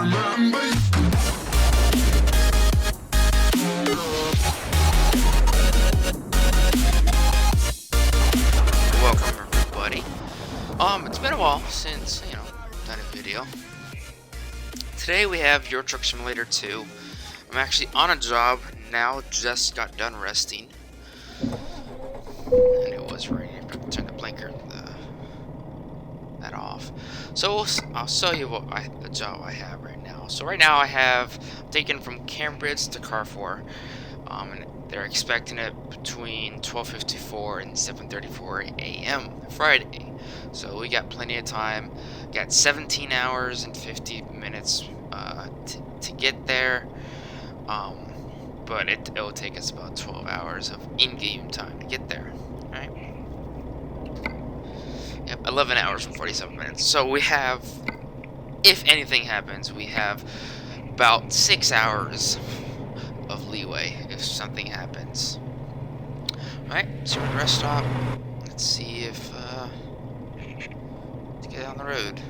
Welcome everybody. It's been a while since, done a video. Today we have Euro Truck Simulator 2. I'm actually on a job now, just got done resting. And it was raining, but turn the blinker that off. So I'll show you the job I have right now. So right now I have taken from Cambridge to Carrefour. And they're expecting it between 12:54 and 7:34 a.m. Friday. So we got plenty of time. Got 17 hours and 50 minutes to get there. But it will take us about 12 hours of in-game time to get there. Right? Yep, 11 hours and 47 minutes. So we have, if anything happens, we have about 6 hours of leeway if something happens. Alright, so we're at the rest stop. Let's see if let's get on the road.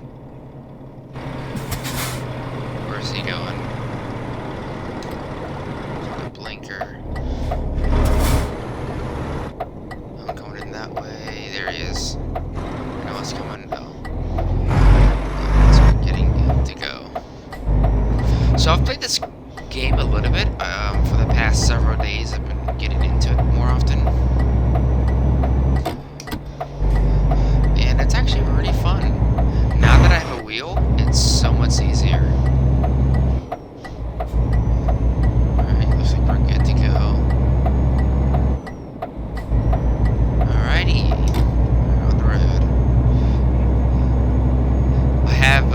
Where's he going? The blinker. I'm coming in that way. There he is. No, it's coming. No. It's getting good to go. So I've played this game a little bit for the past several days. I've been getting into it more often, and it's actually really fun. Now that I have a wheel, it's so much easier. Alright, looks like we're good to go. Alrighty, we're on the road. I have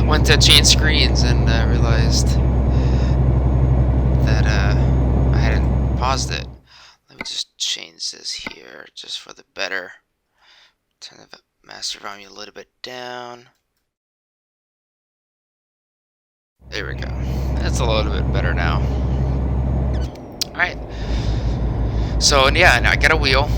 went to change screens and realized that I hadn't paused it. Let me just change this here just for the better. Turn the master volume a little bit down. There we go. That's a little bit better now. Alright. So yeah, now I got a wheel.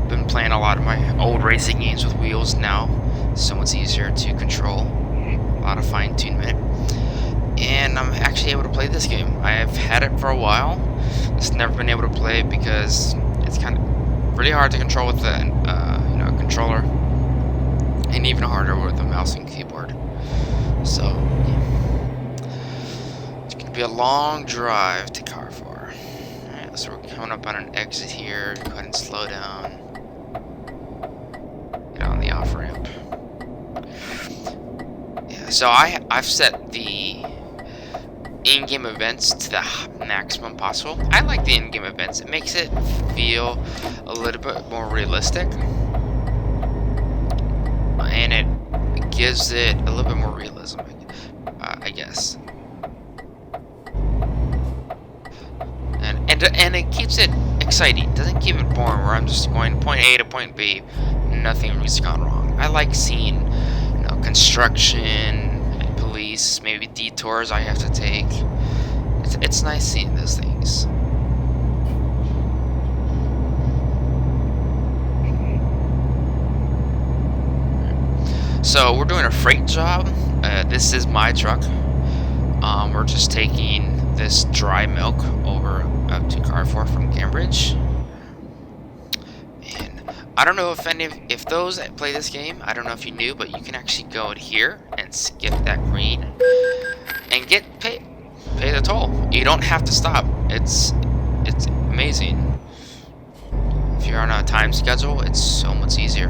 Been playing a lot of my old racing games with wheels now. So much easier to control. A lot of fine-tunement. And I'm actually able to play this game. I've had it for a while. Just never been able to play it because it's kind of really hard to control with the controller, and even harder with the mouse and keyboard. So yeah. It's gonna be a long drive to Carrefour. Alright, so we're coming up on an exit here. Go ahead and slow down. Get on the off ramp. Yeah, so I've set the in-game events to the maximum possible. I like the in-game events. It makes it feel a little bit more realistic, and it gives it a little bit more realism, I guess. And it keeps it exciting. It doesn't keep it boring where I'm just going point A to point B, nothing has gone wrong. I like seeing, construction, police, maybe detours I have to take. It's nice seeing those things. So we're doing a freight job. This is my truck. We're just taking this dry milk over up to Carrefour from Cambridge. And I don't know if those that play this game, I don't know if you knew, but you can actually go in here and skip that green and pay the toll. You don't have to stop. It's amazing. If you're on a time schedule, it's so much easier.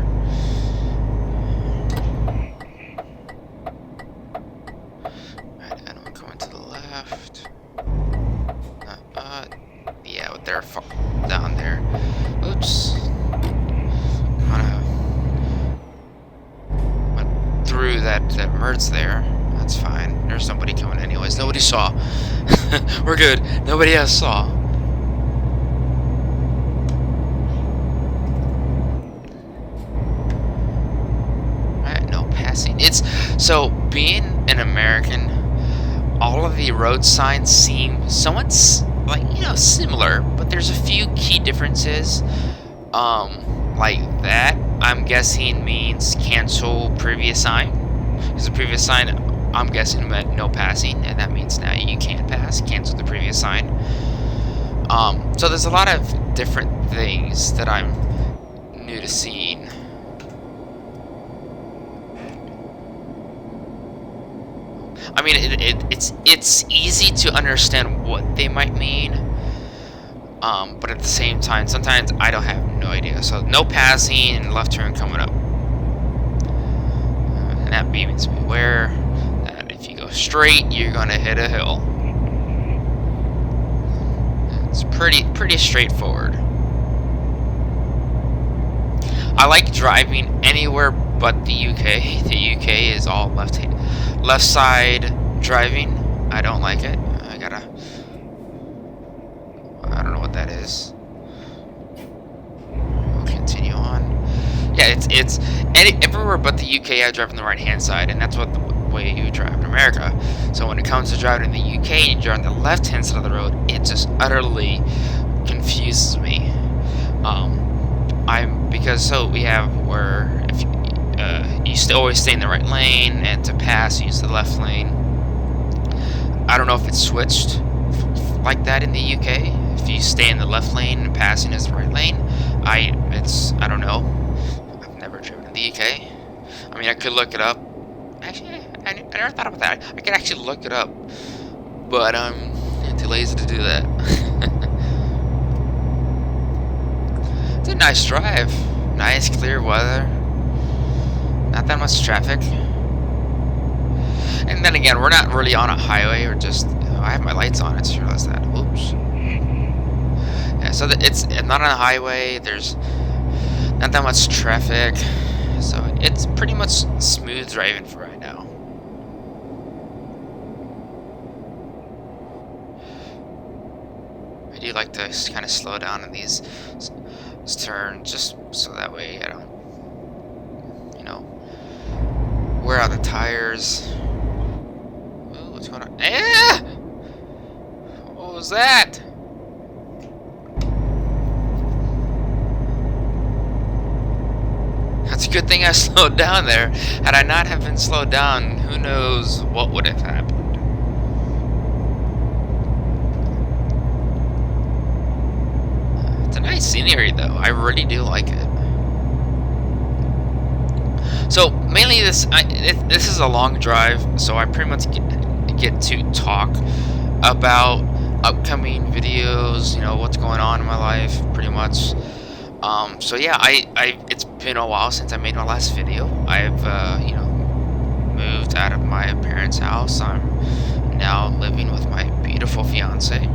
Right, and I'm going to the left. Yeah, but they're far down there. Oops. Went through that merge there. That's fine. There's somebody coming anyways. Nobody saw. We're good. Nobody else saw. passing. It's so being an American, all of the road signs seem somewhat like, you know, similar, but there's a few key differences. Like that, I'm guessing means cancel previous sign, because the previous sign, I'm guessing, meant no passing, and that means now you can't pass. Cancel the previous sign. So there's a lot of different things that I'm new to seeing. I mean, it's easy to understand what they might mean, but at the same time, sometimes I don't have no idea. So no passing and left turn coming up, and that means beware that if you go straight, you're gonna hit a hill. It's pretty straightforward. I like driving anywhere but the UK. The UK is all left side driving. I don't like it. I don't know what that is. We'll continue on. Yeah, it's everywhere but the UK. I drive on the right hand side, and that's what the way you drive in America. So when it comes to driving in the UK and you drive on the left hand side of the road, it just utterly confuses me. Because we have where if you always stay in the right lane, and to pass you use the left lane. I don't know if it's switched like that in the UK. If you stay in the left lane and passing is the right lane, I don't know. I've never driven in the UK. I mean, I could look it up. Actually, I never thought about that. I could actually look it up, but I'm too lazy to do that. It's a nice drive. Nice clear weather. Not that much traffic. And then again, we're not really on a highway. We're just... I have my lights on. I just realized that. Oops. Yeah, so it's not on a highway. There's not that much traffic. So it's pretty much smooth driving for right now. I do like to kind of slow down in these turns, just so that way I don't, wear out the tires. Ooh, what's going on? Ah! What was that? That's a good thing I slowed down there. Had I not have been slowed down, who knows what would have happened. It's a nice scenery though. I really do like it. So mainly this is a long drive, so I pretty much get to talk about upcoming videos, what's going on in my life, pretty much. So yeah, it's been a while since I made my last video. I've moved out of my parents' house. I'm now living with my beautiful fiance.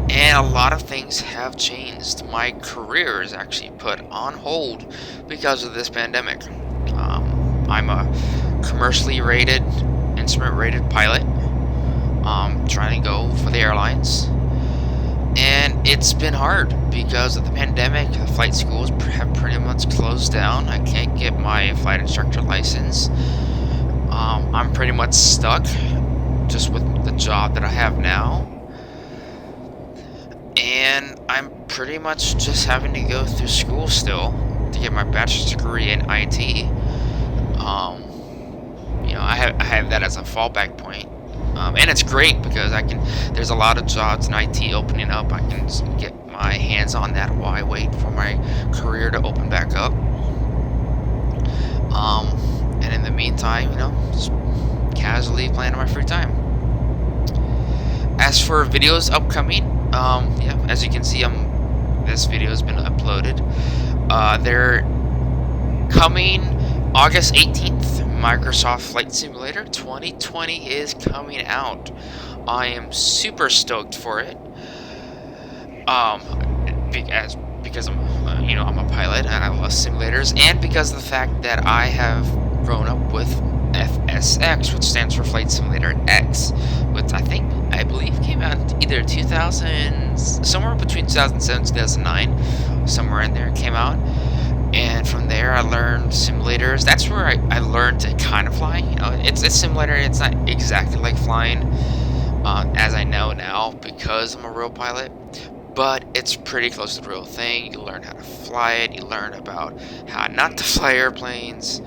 And a lot of things have changed. My career is actually put on hold because of this pandemic. I'm a commercially rated, instrument rated pilot, trying to go for the airlines. And it's been hard because of the pandemic. The flight schools have pretty much closed down. I can't get my flight instructor license. I'm pretty much stuck just with the job that I have now. And I'm pretty much just having to go through school still to get my bachelor's degree in IT. I have that as a fallback point. And it's great because there's a lot of jobs in IT opening up. I can get my hands on that while I wait for my career to open back up. And in the meantime, just casually playing in my free time. As for videos upcoming, as you can see, this video has been uploaded. They're coming August 18th. Microsoft Flight Simulator 2020 is coming out. I am super stoked for it. Because I'm a pilot and I love simulators, and because of the fact that I have grown up with FSX, which stands for Flight Simulator X, which I believe came out either 2000, somewhere between 2007 and 2009, somewhere in there it came out. And and from there I learned simulators. That's where I learned to kind of fly. You know, it's a simulator. It's not exactly like flying, as I know now because I'm a real pilot, but it's pretty close to the real thing. You learn how to fly it. You learn about how not to fly airplanes,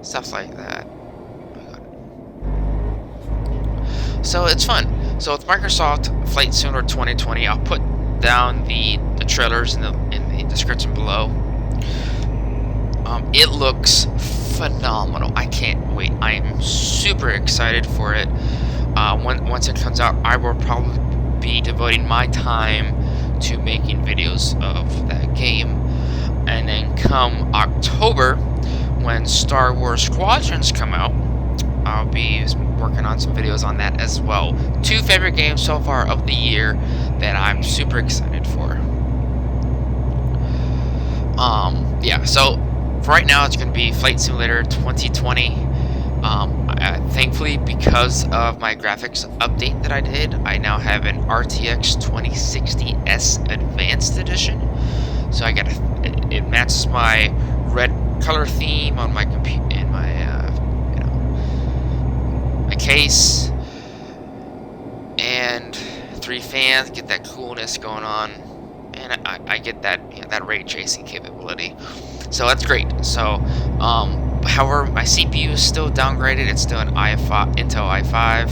stuff like that. So it's fun. So with Microsoft Flight Simulator 2020, I'll put down the trailers in the description below. It looks phenomenal. I can't wait. I am super excited for it. Once it comes out, I will probably be devoting my time to making videos of that game. And then come October, when Star Wars Squadrons come out, I'll be working on some videos on that as well. 2 favorite games so far of the year that I'm super excited for. Yeah, so for right now it's going to be Flight Simulator 2020. Thankfully, because of my graphics update that I did, I now have an RTX 2060S Advanced Edition. So I got it matches my red color theme on my computer in my my case, and 3 fans, get that coolness going on, and I get that that ray tracing capability. So that's great. So however, my CPU is still downgraded. It's still an Intel i5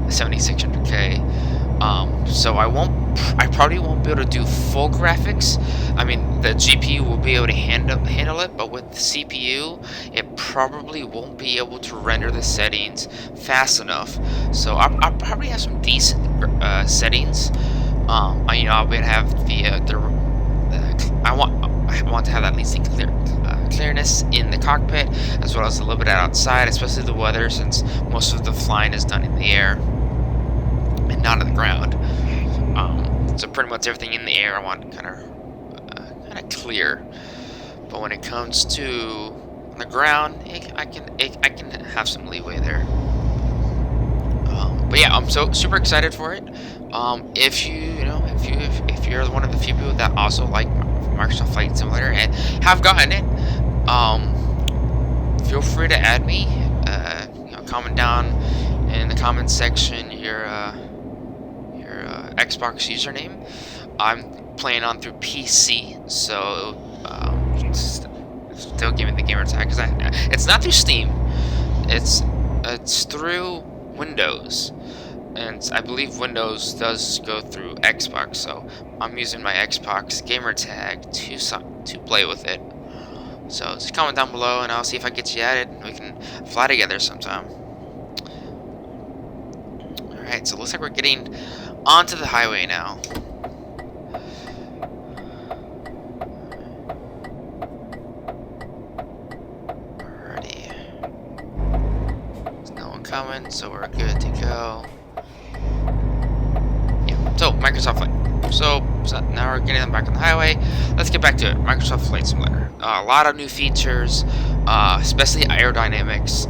7600K. So I probably won't be able to do full graphics. I mean, the GPU will be able to handle it, but with the CPU, it probably won't be able to render the settings fast enough. So I'll probably have some decent settings. I'll be able to have I want to have at least the clearness in the cockpit, as well as a little bit outside, especially the weather, since most of the flying is done in the air and not on the ground. So pretty much everything in the air I want kind of clear. But when it comes to on the ground, I can have some leeway there. But yeah, I'm so super excited for it. If you're one of the few people that also like Microsoft Flight Simulator and have gotten it, feel free to add me. Comment down in the comments section your Xbox username. I'm playing on through PC, so still give me the gamer tag, because it's not through Steam. It's through Windows, and I believe Windows does go through Xbox. So I'm using my Xbox gamer tag to play with it. So just comment down below, and I'll see if I get you added. We can fly together sometime. All right, so it looks like we're getting onto the highway now. Alrighty. There's no one coming, so we're good to go. Yeah, so Microsoft Flight. So now we're getting back on the highway. Let's get back to it. Microsoft Flight Simulator. A lot of new features, especially aerodynamics.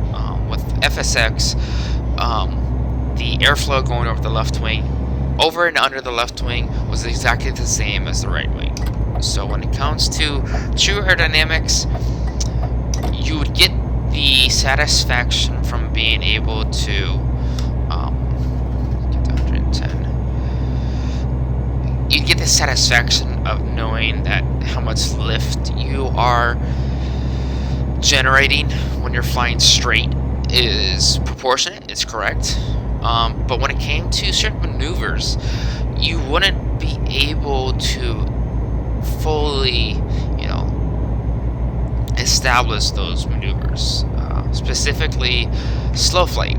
With FSX, the airflow going over the left wing, over and under the left wing, was exactly the same as the right wing. So when it comes to true aerodynamics, you would get the satisfaction from being able to get to 110. You get the satisfaction of knowing that how much lift you are generating when you're flying straight is proportionate. It's correct. But when it came to certain maneuvers, you wouldn't be able to fully, establish those maneuvers. Specifically, slow flight.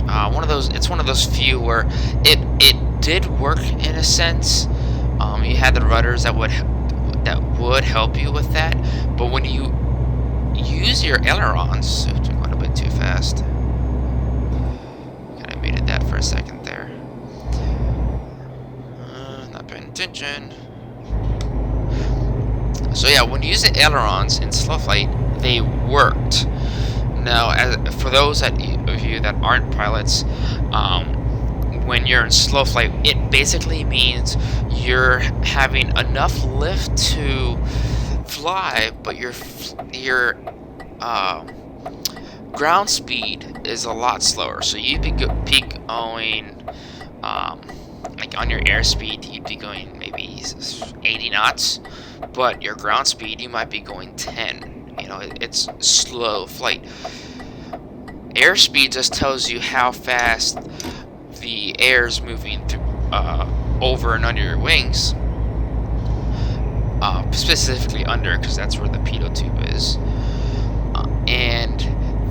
It's one of those few where it did work in a sense. You had the rudders that would help you with that, but when you use your ailerons, it's going a bit too fast. Kind of muted that for a second there. Not paying attention. So yeah, when you use the ailerons in slow flight, they worked. Now, for those of you that aren't pilots, when you're in slow flight, it basically means you're having enough lift to fly, but your ground speed is a lot slower. So you'd be peak going, like on your airspeed, you'd be going maybe 80 knots, but your ground speed, you might be going 10. You know, it's slow flight. Airspeed just tells you how fast the air is moving through, over and under your wings. Specifically under, because that's where the pitot tube is. And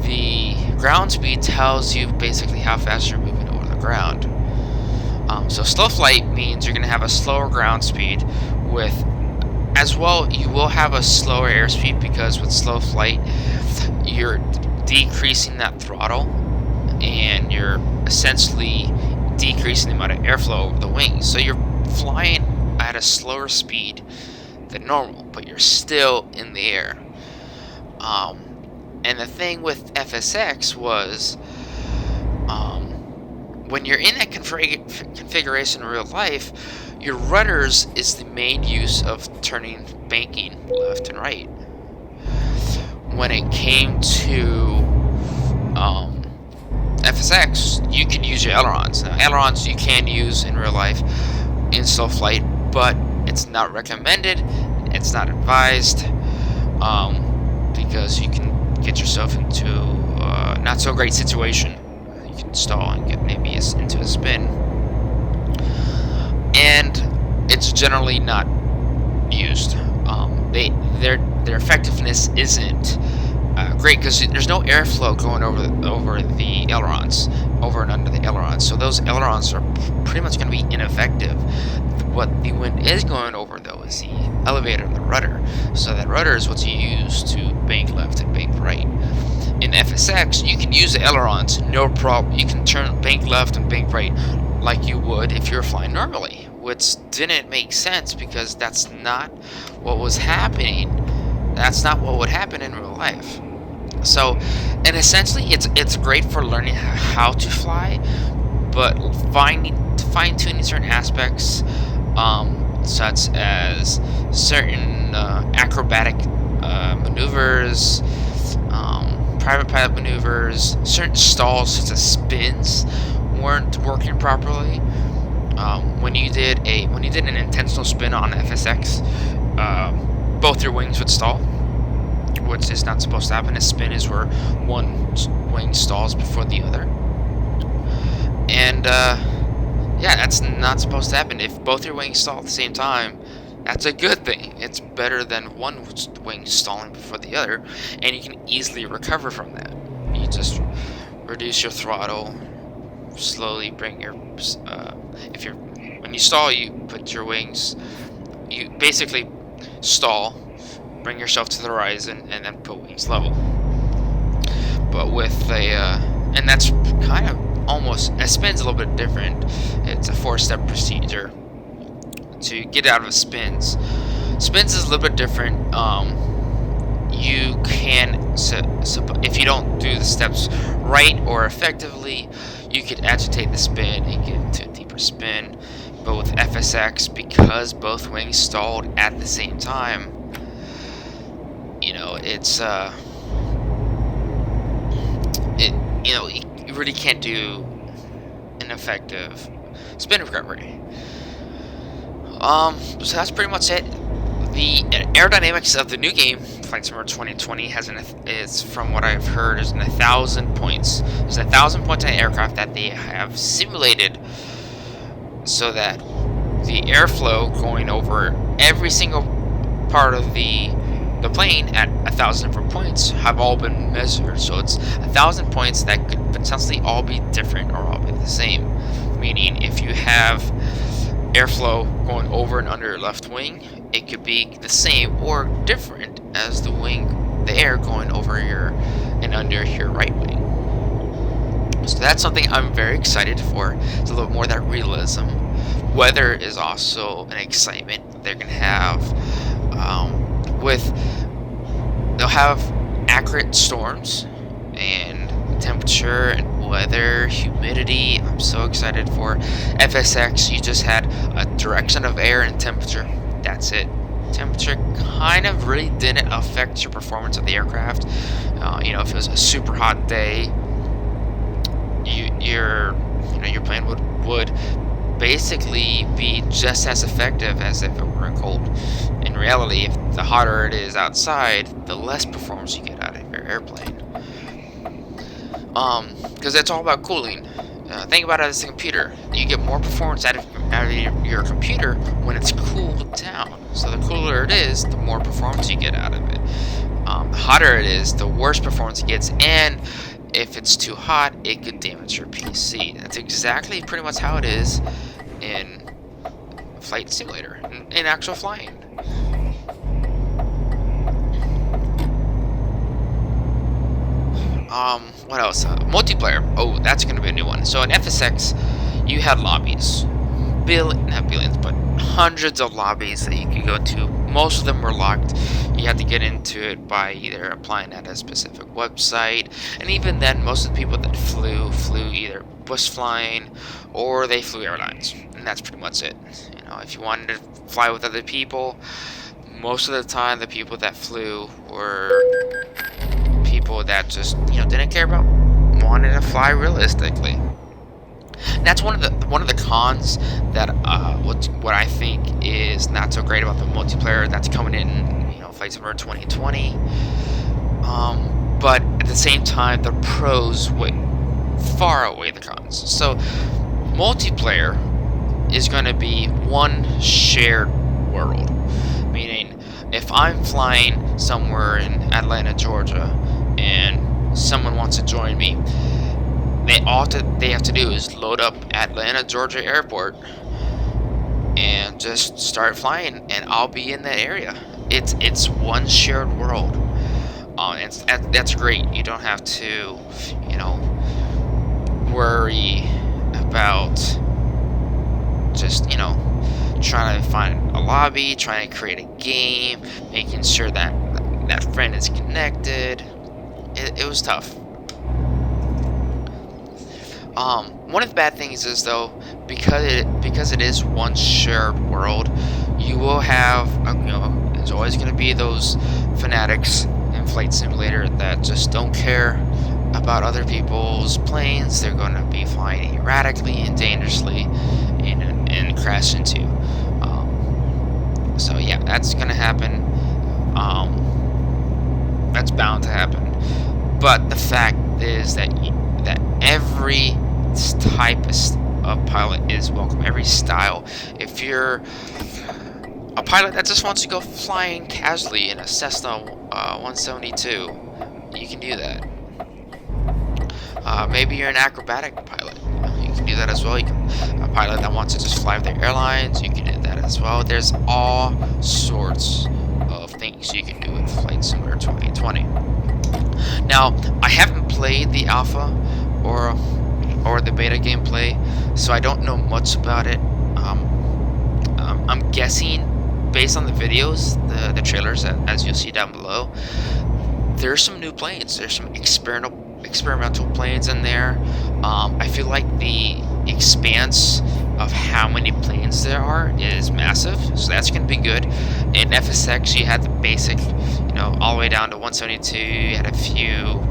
the ground speed tells you basically how fast you're moving over the ground. So slow flight means you're going to have a slower ground speed with, as well, you will have a slower airspeed, because with slow flight, you're decreasing that throttle and you're essentially decreasing the amount of airflow over the wings. So you're flying at a slower speed than normal, but you're still in the air. And the thing with FSX was, when you're in that configuration in real life, your rudders is the main use of banking left and right. When it came to FSX, you can use your ailerons. Now, ailerons you can use in real life in slow flight, but it's not recommended, it's not advised, because you can get yourself into a not so great situation. You can stall and get maybe into a spin, and it's generally not used. Their effectiveness isn't great, because there's no airflow going over the ailerons, over and under the ailerons. So those ailerons are pretty much going to be ineffective. What the wind is going over, though, is the elevator and the rudder. So that rudder is what you use to bank left and bank right. In FSX, you can use the ailerons, no problem. You can bank left and bank right like you would if you were flying normally, which didn't make sense, because that's not what was happening. That's not what would happen in real life. So, and essentially, it's great for learning how to fly, but fine-tuning certain aspects, such as certain acrobatic maneuvers, private pilot maneuvers, certain stalls such as spins weren't working properly. When you did an intentional spin on FSX, both your wings would stall, which is not supposed to happen. A spin is where one wing stalls before the other, and yeah, that's not supposed to happen. If both your wings stall at the same time, that's a good thing. It's better than one wing stalling before the other, and you can easily recover from that. You just reduce your throttle, slowly bring your when you stall, you put your wings, you basically stall, bring yourself to the horizon, and then put wings level. But with and that's kind of almost, a spin's a little bit different. It's a 4-step procedure to get out of spins. Spins is a little bit different. You can, if you don't do the steps right or effectively, you could agitate the spin and get into a deeper spin. But with FSX, because both wings stalled at the same time, you know, it's you really can't do an effective spin recovery. So that's pretty much it. The aerodynamics of the new game, Flight Simulator 2020, is, from what I've heard, is 1,000 points. There's 1,000 points on the aircraft that they have simulated, so that the airflow going over every single part of the plane at 1,000 different points have all been measured. So it's 1,000 points that could potentially all be different or all be the same. Meaning, if you have airflow going over and under your left wing, it could be the same or different as the air going over and under your right wing. So that's something I'm very excited for. It's a little more of that realism. Weather is also an excitement they're gonna have. They'll have accurate storms and temperature and weather, humidity. I'm so excited for FSX. You just had a direction of air and temperature. That's it. temperature kind of really didn't affect your performance of the aircraft. You know, if it was a super hot day, your plane would basically be just as effective as if it were in cold. In reality, if the hotter it is outside, the less performance you get out of your airplane. Because it's all about cooling. Think about it as a computer. You get more performance out of your computer when it's cooled down. So the cooler it is, the more performance you get out of it. The hotter it is, the worse performance it gets, and if it's too hot, it could damage your PC. That's exactly pretty much how it is in Flight Simulator, in actual flying. What else? Multiplayer. Oh, that's going to be a new one. So in FSX, you had lobbies. Not billions, but hundreds of lobbies that you could go to. Most of them were locked. You had to get into it by either applying at a specific website, and even then, most of the people that flew either bus flying or they flew airlines, and that's pretty much it. You know, if you wanted to fly with other people, most of the time the people that flew were people that just didn't care about wanting to fly realistically. And that's one of the cons that what I think is not so great about the multiplayer that's coming in, Flight Simulator 2020. But at the same time, the pros far outweigh the cons. So multiplayer is going to be one shared world, meaning if I'm flying somewhere in Atlanta, Georgia, and someone wants to join me, they have to do is load up Atlanta, Georgia airport and just start flying, and I'll be in that area. It's one shared world. That's great. You don't have to, worry about just, trying to find a lobby, trying to create a game, making sure that friend is connected. It was tough. One of the bad things is, though, because it is one shared world, you will have, there's always going to be those fanatics in Flight Simulator that just don't care about other people's planes. They're going to be flying erratically and dangerously and crash into. So yeah, that's going to happen. That's bound to happen. But the fact is that every type of pilot is welcome. Every style. If you're a pilot that just wants to go flying casually in a Cessna 172, you can do that. Maybe you're an acrobatic pilot. You can do that as well. A pilot that wants to just fly with the airlines, you can do that as well. There's all sorts of things you can do with Flight Simulator 2020. Now, I haven't played the alpha or the beta gameplay, so I don't know much about it. I'm guessing, based on the videos, the trailers, as you'll see down below, there's some new planes. There's some experimental planes in there. I feel like the expanse of how many planes there are is massive, so that's going to be good. In FSX, you had the basic, all the way down to 172. You had a few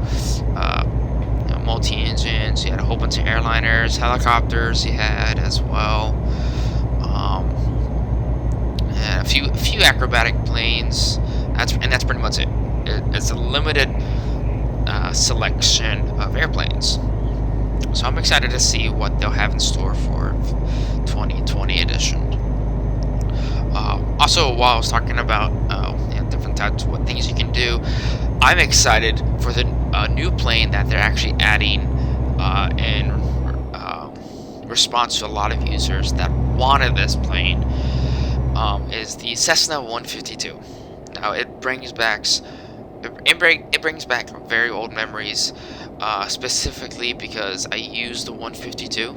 multi-engines. You had a whole bunch of airliners, helicopters. You had as well, and a few acrobatic planes. That's pretty much it. It's a limited selection of airplanes. So I'm excited to see what they'll have in store for 2020 edition. Also, while I was talking about different types of what things you can do, I'm excited for the new plane that they're actually adding in response to a lot of users that wanted this plane. Is the Cessna 152. Now it brings back very old memories, specifically because I used the 152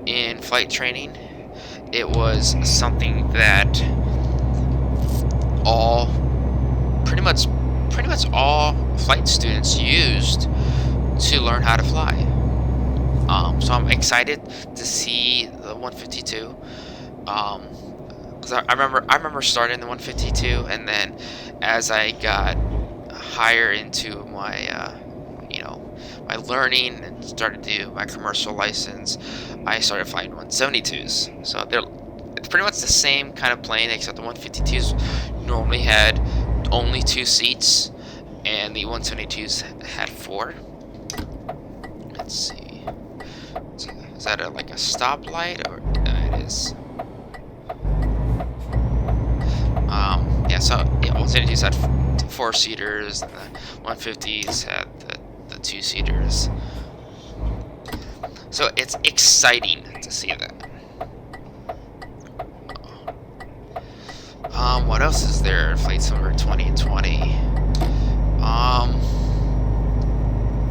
in flight training. It was something that pretty much all flight students used to learn how to fly. So I'm excited to see the 152. because I remember starting the 152, and then as I got higher into my you know, my learning and started to do my commercial license, I started flying 172s. So it's pretty much the same kind of plane, except the 152s normally had only 2 seats, and the 172s had 4. Let's see. Is that like a stoplight, or it is? Yeah. So yeah, 172s had 4-seaters, and the 150s had the 2-seaters. So it's exciting to see that. What else is there? Flight Simulator 2020.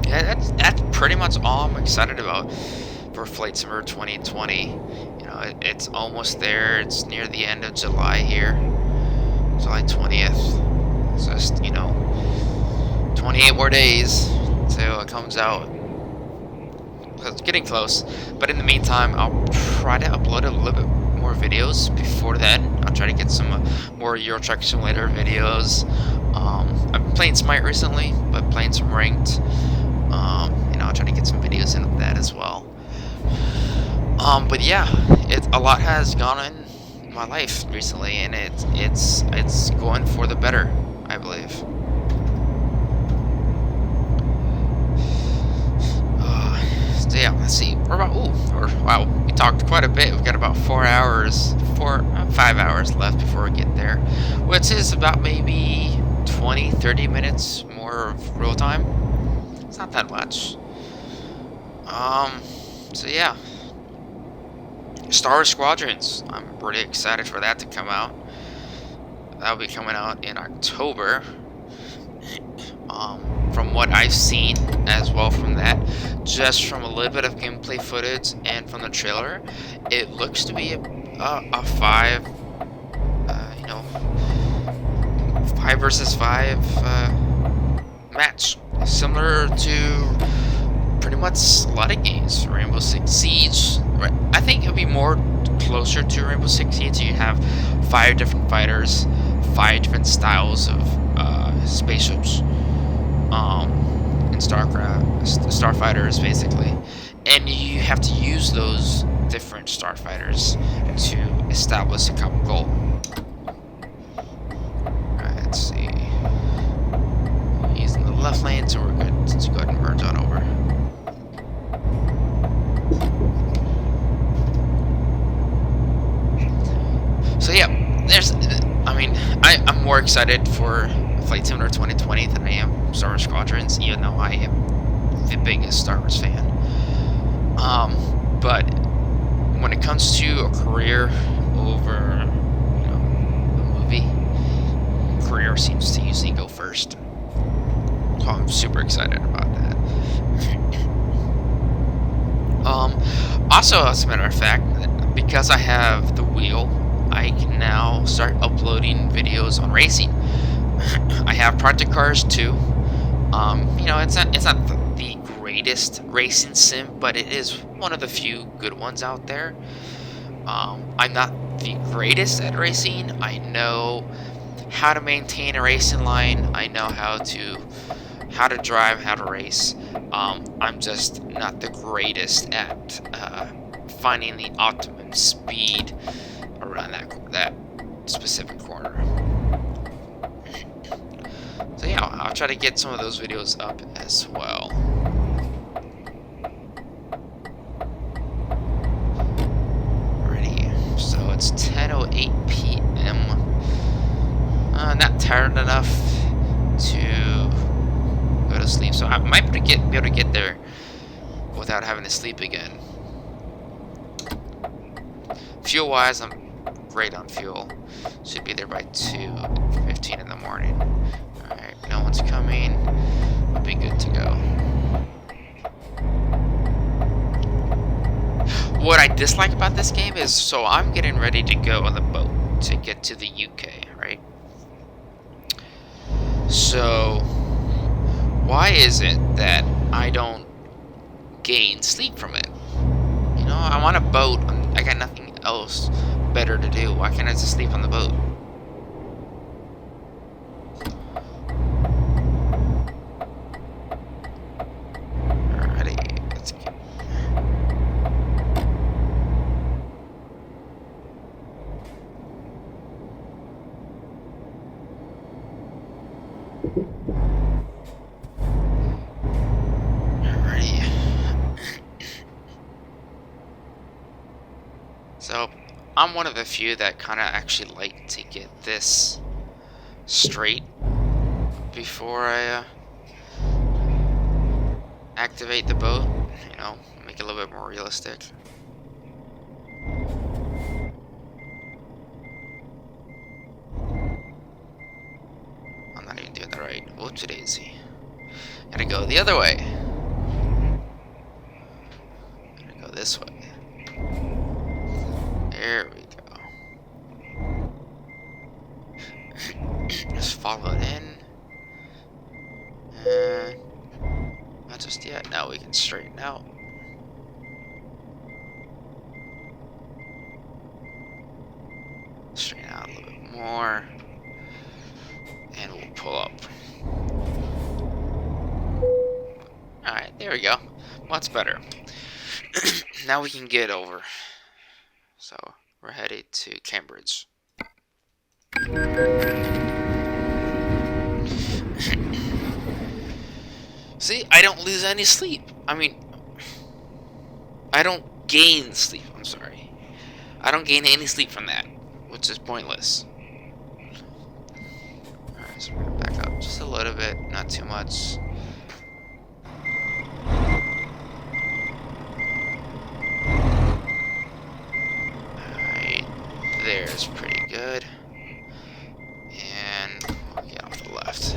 Yeah, that's pretty much all I'm excited about for Flight Simulator 2020. You know, it's almost there. It's near the end of July here, July 20th. It's just, you know, 28 more days till it comes out. So it's getting close. But in the meantime, I'll try to upload a little bit more videos before then. I'll try to get some more Euro Truck Simulator videos. I've been playing Smite recently, but playing some Ranked. You know, I'll try to get some videos in of that as well. But yeah, a lot has gone in my life recently, and it's going for the better, I believe. So yeah, let's see. Wow, we talked quite a bit. We've got about 5 hours left before we get there, which is about maybe 20-30 minutes more of real time. It's not that much. So yeah, Star Wars Squadrons. I'm pretty excited for that to come out. That'll be coming out in October. From what I've seen as well from that, just from a little bit of gameplay footage and from the trailer, it looks to be a 5, you know, 5 versus 5 match, similar to pretty much a lot of games. Rainbow Six Siege, right? I think it'll be more closer to Rainbow Six Siege. You have 5 different fighters, 5 different styles of spaceships. In starfighters basically, and you have to use those different starfighters to establish a common goal. Alright, let's see. He's in the left lane, so we're good. Let's go ahead and merge on over. So yeah, I'm more excited for Flight Simulator 2020 than I am Star Wars Squadrons, even though I am the biggest Star Wars fan. But when it comes to a career over, you know, a movie, career seems to usually go first. So I'm super excited about that. Also, as a matter of fact, because I have the wheel, I can now start uploading videos on racing. I have Project Cars 2. You know, it's not the greatest racing sim, but it is one of the few good ones out there. I'm not the greatest at racing. I know how to maintain a racing line. I know how to drive, how to race. I'm just not the greatest at finding the optimum speed around that specific corner. So yeah, I'll try to get some of those videos up as well. Alrighty, so it's 10:08 p.m. Not tired enough to go to sleep, so I might be able to get there without having to sleep again. Fuel-wise, I'm great on fuel. Should be there by 2:15 in the morning. Alright, no one's coming. We'll be good to go. What I dislike about this game is, so I'm getting ready to go on the boat to get to the UK, right? So, why is it that I don't gain sleep from it? You know, I'm on a boat, I got nothing else better to do? Why can't I just sleep on the boat? Alrighty, let's get... Alrighty. So, I'm one of the few that kind of actually like to get this straight before I activate the boat, you know, make it a little bit more realistic. I'm not even doing that right. Whoopsie daisy. Gotta go the other way. Gotta go this way. There we go. Just follow it in. And not just yet. Now we can straighten out. Straighten out a little bit more. And we'll pull up. Alright, there we go. Much better. Now we can get over. So, we're headed to Cambridge. See, I don't lose any sleep. I mean, I don't gain sleep. I'm sorry. I don't gain any sleep from that, which is pointless. Alright, so we're gonna back up just a little bit, not too much. Alright, there's pretty good. And we'll get off the left.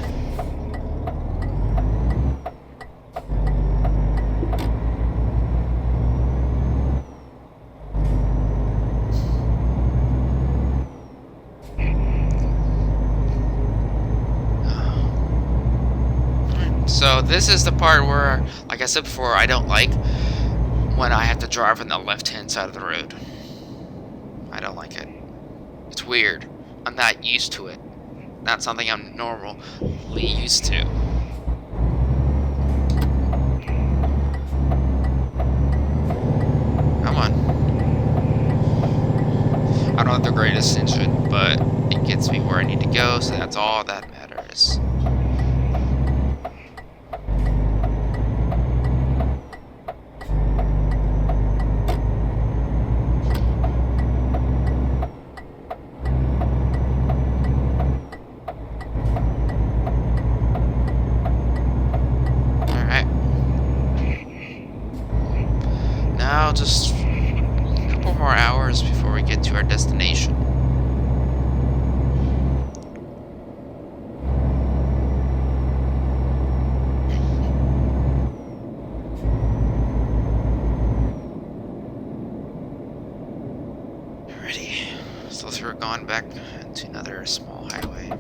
So this is the part where, like I said before, I don't like when I have to drive on the left-hand side of the road. I don't like it. It's weird. I'm not used to it. Not something I'm normally used to. Come on. I don't have the greatest engine, but it gets me where I need to go, so that's all that matters. Just a couple more hours before we get to our destination. Alrighty, so we're going back to another small highway.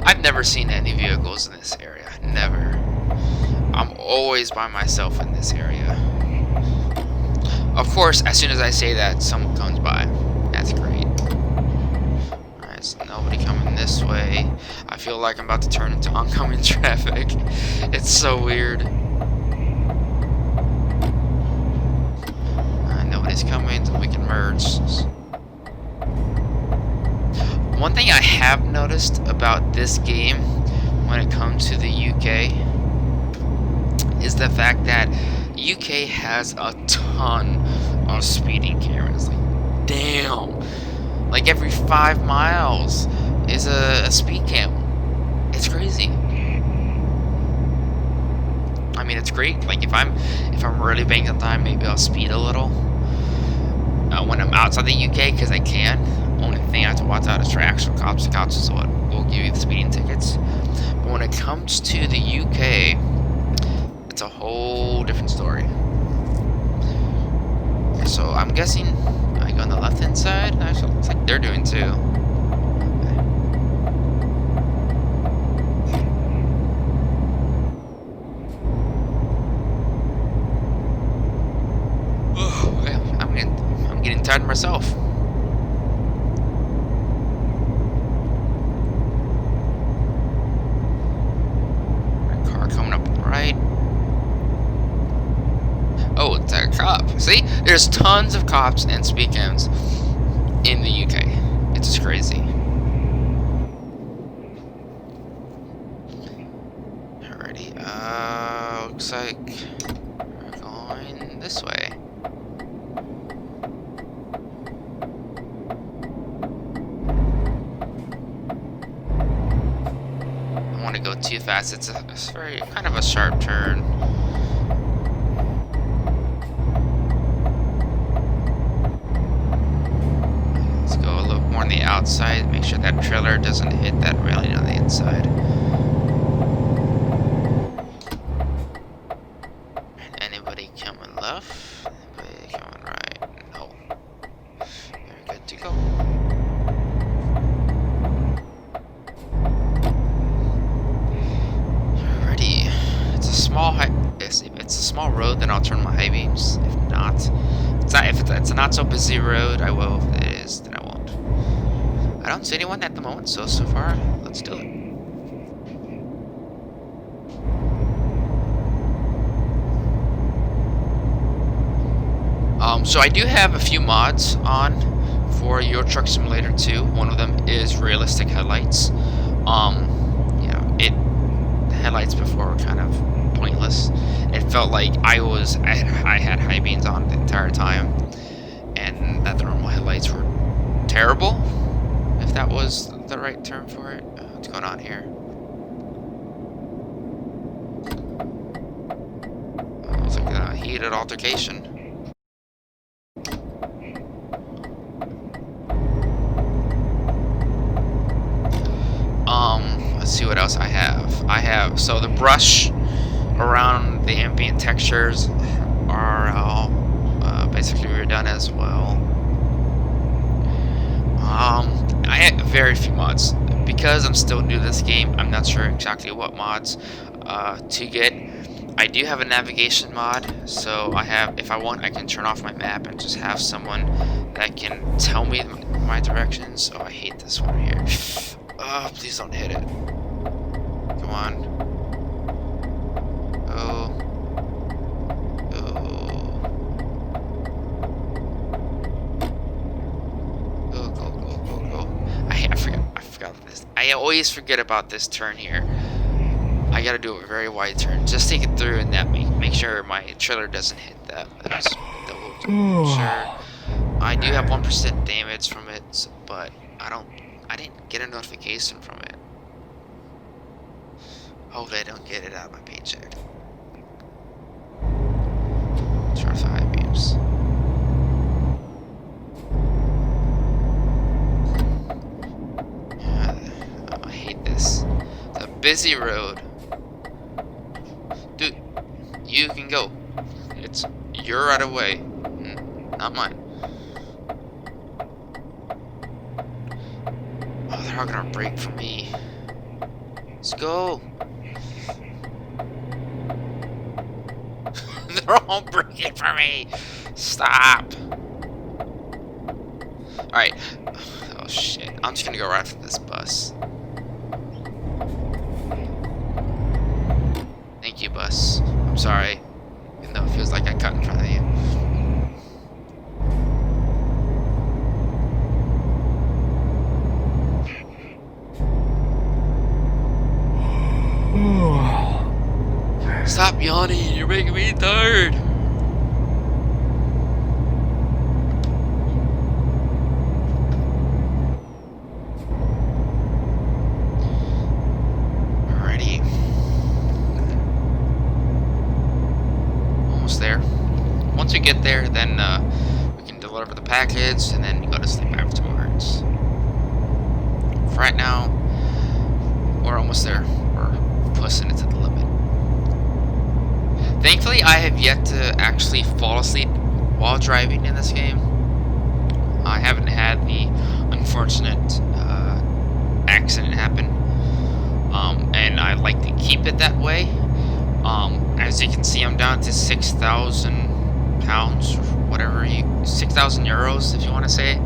I've never seen any vehicles in this area. Never. I'm always by myself in this area. Of course, as soon as I say that, someone comes by. That's great. Alright, so nobody coming this way. I feel like I'm about to turn into oncoming traffic. It's so weird. Nobody's coming, so we can merge. One thing I have noticed about this game when it comes to the UK is the fact that UK has a ton of speeding cameras. Like, damn. Like every 5 miles is a speed cam. It's crazy. I mean, it's great. Like if I'm really banging on time, maybe I'll speed a little when I'm outside the UK because I can. Only thing I have to watch out is for actual cops. The cops is what will give you the speeding tickets. But when it comes to the UK, it's a whole different story. Okay, so I'm guessing I go on the left-hand side. Actually, it looks like they're doing too. Okay. I'm getting tired myself. Car coming up on the right. Oh, it's a cop. See? There's tons of cops and speed cams in the UK. It's just crazy. Alrighty. Looks like we're going this way. I don't want to go too fast. It's very kind of a sharp turn. On the outside, make sure that trailer doesn't hit that railing on the inside. Anybody coming left? Anybody coming right? No. Very good to go. Alrighty. It's a small if it's a small road, then I'll turn my high beams. If not, if it's a not so busy road, I will. If it is, then I won't. I don't see anyone at the moment, so far, let's do it. So I do have a few mods on for Euro Truck Simulator 2. One of them is realistic headlights. You know, the headlights before were kind of pointless. It felt like I had high beams on the entire time, and that the normal headlights were terrible. If that was the right term for it. What's going on here? It was like a heated altercation. Let's see what else I have. So the brush around the ambient textures are all basically redone as well. I had very few mods. Because I'm still new to this game, I'm not sure exactly what mods to get. I do have a navigation mod, so if I want, I can turn off my map and just have someone that can tell me my directions. Oh, I hate this one here. Oh, please don't hit it. Come on. Oh. I always forget about this turn here. I gotta do a very wide turn. Just take it through and that make sure my trailer doesn't hit that. That's double sure. I do have 1% damage from it, but I didn't get a notification from it. Hopefully I don't get it out of my paycheck. Try for high beams. It's a busy road. Dude, you can go. It's your right of way, not mine. Oh, they're all gonna brake for me. Let's go. They're all braking for me. Stop. Alright. Oh shit. I'm just gonna go right for this bus. Thank you, bus. I'm sorry, even though it feels like I cut in front of you. Stop yawning, you're making me tired. There. Once we get there, then we can deliver the package and then go to sleep afterwards. For right now, we're almost there. We're pushing it to the limit. Thankfully, I have yet to actually fall asleep while driving in this game. I haven't had the unfortunate accident happen, and I like to keep it that way. As you can see, I'm down to 6,000 pounds, or whatever you 6,000 euros, if you want to say.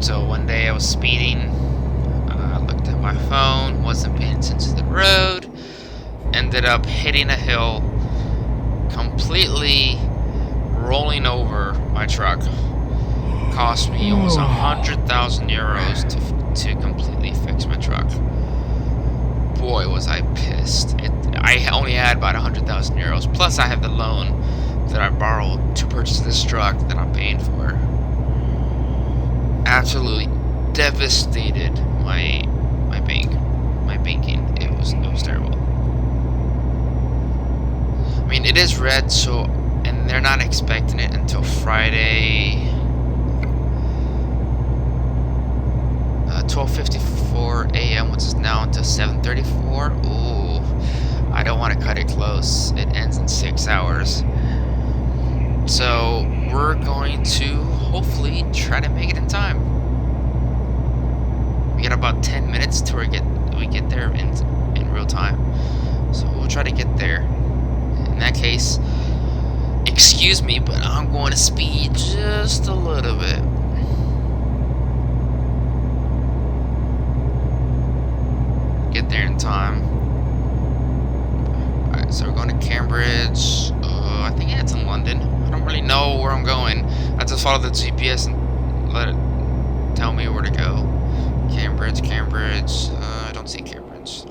So one day I was speeding, I looked at my phone, wasn't paying attention to the road, ended up hitting a hill, completely rolling over my truck. Cost me almost 100,000 euros to completely fix my truck. Boy, was I pissed. I only had about 100,000 euros, plus I have the loan that I borrowed to purchase this truck that I'm paying for. Absolutely devastated my banking. It was terrible. I mean, it is red, so, and they're not expecting it until Friday, 12:54 a.m., which is now until 7:34. Ooh, I don't want to cut it close. It ends in 6 hours. So we're going to hopefully try to make it in time. We got about 10 minutes till we get there in real time. So we'll try to get there. In that case, excuse me, but I'm going to speed just a little bit. Get there in time. Alright, so we're going to Cambridge. I think it's in London. I don't really know where I'm going. I just follow the GPS and let it tell me where to go. Cambridge. I don't see Cambridge.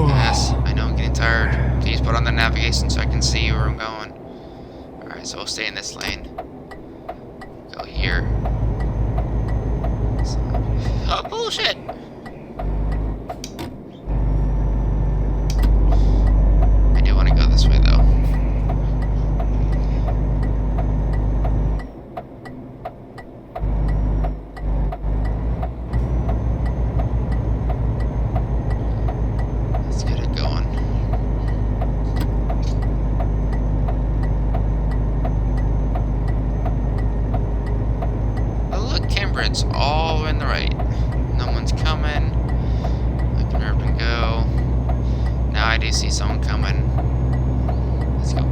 Yes, I know I'm getting tired. Please put on the navigation so I can see where I'm going. Alright, so we'll stay in this lane. Go here. Oh, bullshit! I do want to go this way, though. Let's get it going. Oh, look, Cambridge, all in the right. No one's coming. I can up and go. Now I do see someone coming. Let's go.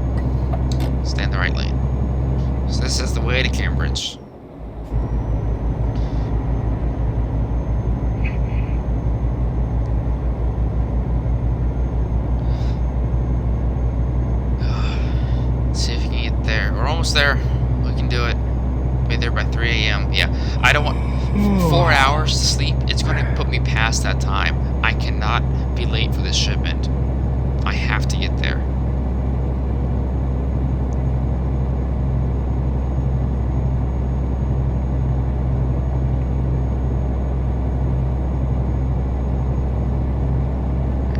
Stay in the right lane. So this is the way to Cambridge. Let's see if we can get there. We're almost there. We can do it. Be there by 3 a.m. Yeah, I don't want 4 hours to sleep. It's going to put me past that time. I cannot be late for this shipment. I have to get there.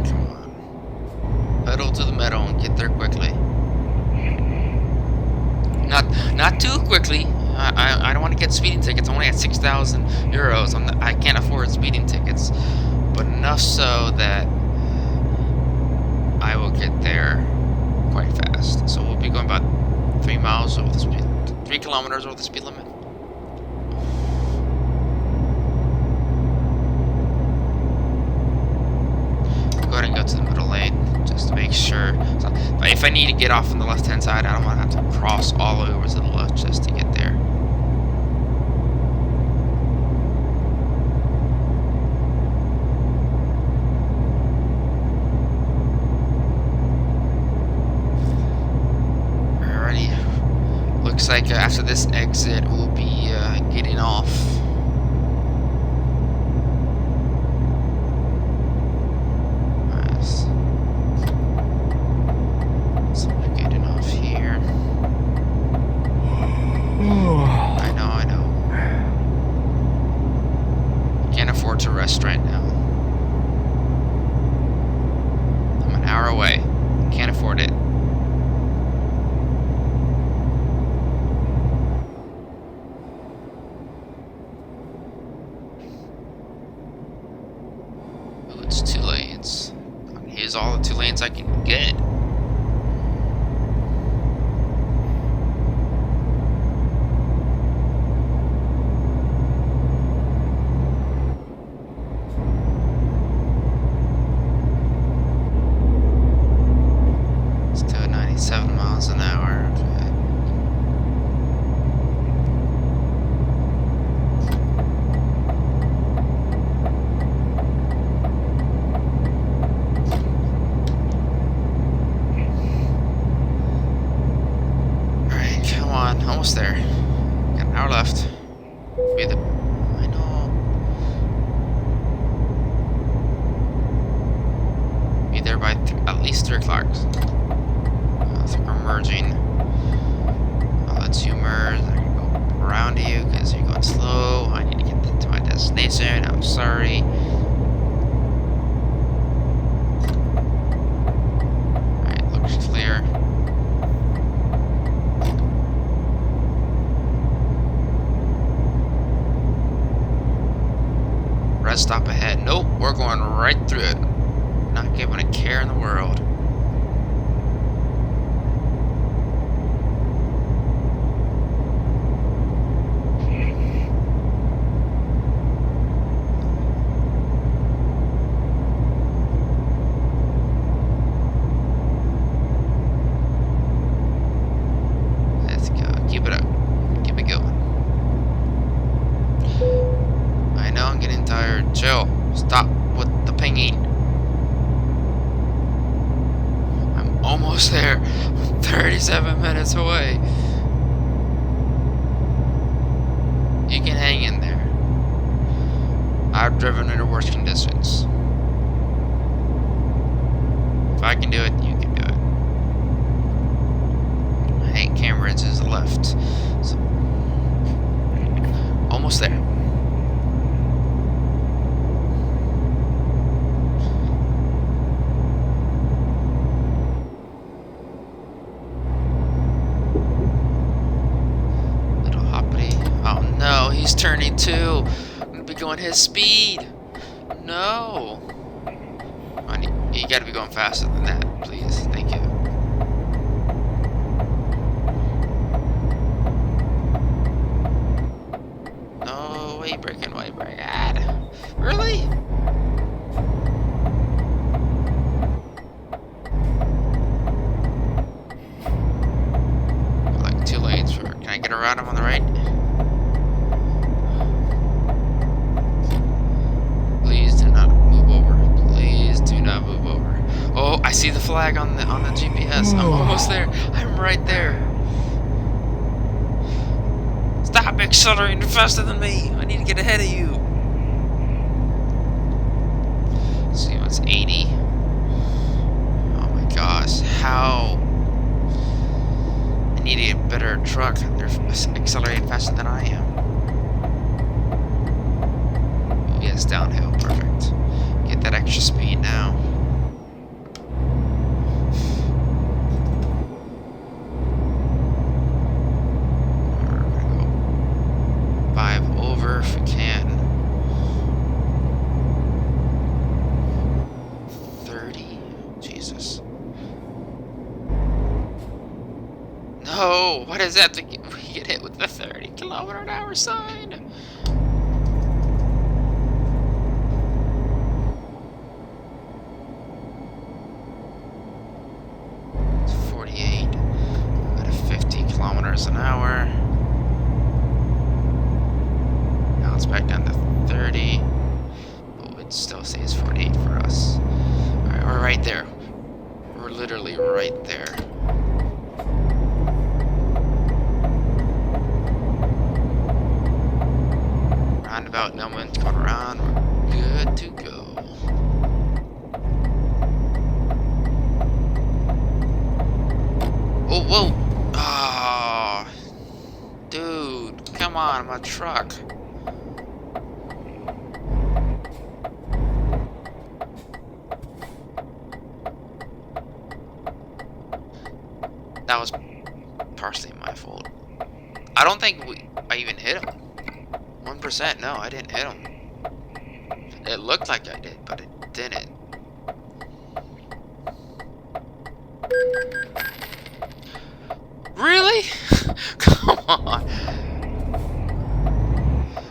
Come on. Pedal to the metal and get there quickly. Not too quickly. I don't want to get speeding tickets. I'm only at 6,000 euros. I can't afford speeding tickets, but enough so that I will get there quite fast. So we'll be going about 3 miles over the speed, 3 kilometers over the speed limit. Go ahead and go to the middle lane just to make sure. So if I need to get off on the left-hand side, I don't want to have to cross all the way over to the left just to get there. Looks like after this exit, we'll be getting off. Nice. So we're getting off here. I know. Can't afford to rest right now. I'm an hour away. Can't afford it. It's 2 lanes. Here's all the 2 lanes I can get. Fox. I think we're merging. I'll let you merge. I'm gonna go around you because you're going slow. I need to get to my destination. I'm sorry. Alright, looks clear. Red stop ahead. Nope, we're going right through it. Not giving a care in the world. Let's go. Keep it up. Keep it going. I know I'm getting tired. Chill. Stop with the pinging. I'm almost there. 37 minutes away. You can hang in there. I've driven under worse conditions. If I can do it, you can do it. Hey, Cambridge is left. So, almost there. No, he's turning too. I'm gonna be going his speed. No. You gotta be going faster than that, please. Thank you. No, way breaking, way breaking. Really? Like 2 lanes for. Can I get around him on the right? Oh, I see the flag on the GPS. I'm almost there. I'm right there. Stop accelerating faster than me. I need to get ahead of you. Let's see, what's 80? Oh my gosh, how? I need to get a better truck. They're accelerating faster than I am. Oh yes, downhill, perfect. Get that extra speed now. If we can. 30. Jesus. No! What is that? We get hit with the 30-kilometer-an-hour sign. It's 48. At 50 kilometers an hour. It's back down to 30. Oh, it still says 48 for us. Alright, we're right there. We're literally right there. Roundabout, no one's going around. We're good to go. Oh, whoa! Ah, oh, dude, come on, I'm a truck. That was partially my fault. I don't think I even hit him. 1%, no, I didn't hit him. It looked like I did, but it didn't. Really? Come on.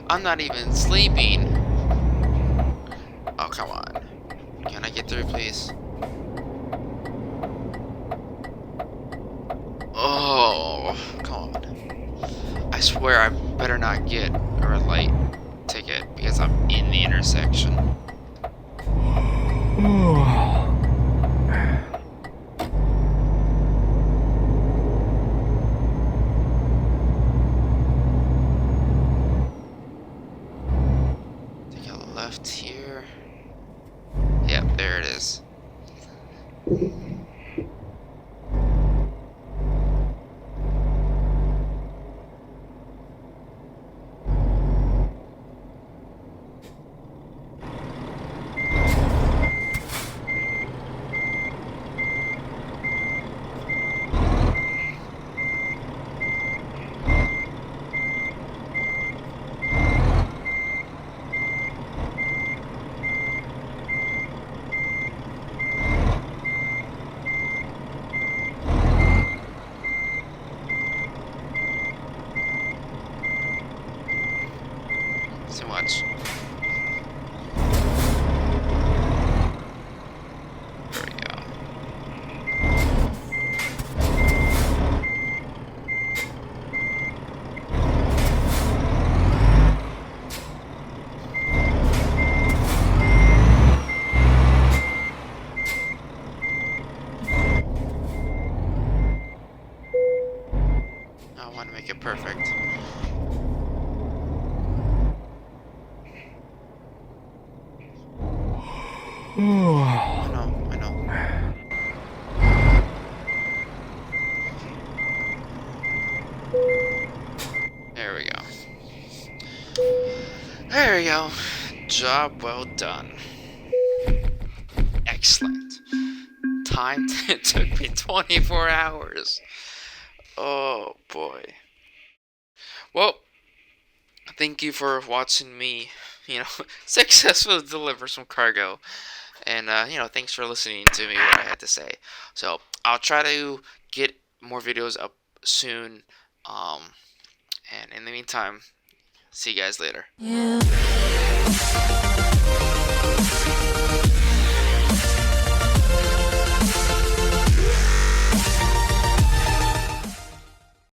I'm not even sleeping. Oh, come on. Can I get through, please? Oh, come on. I swear I better not get a red light ticket because I'm in the intersection. Take a left here. Yep, there it is. once. There we go. I want to make it perfect. I know. There we go. There we go. Job well done. Excellent. Time it took me 24 hours. Oh boy. Well, thank you for watching me, successfully deliver some cargo. And, thanks for listening to me, what I had to say. So, I'll try to get more videos up soon. And in the meantime, see you guys later. Yeah.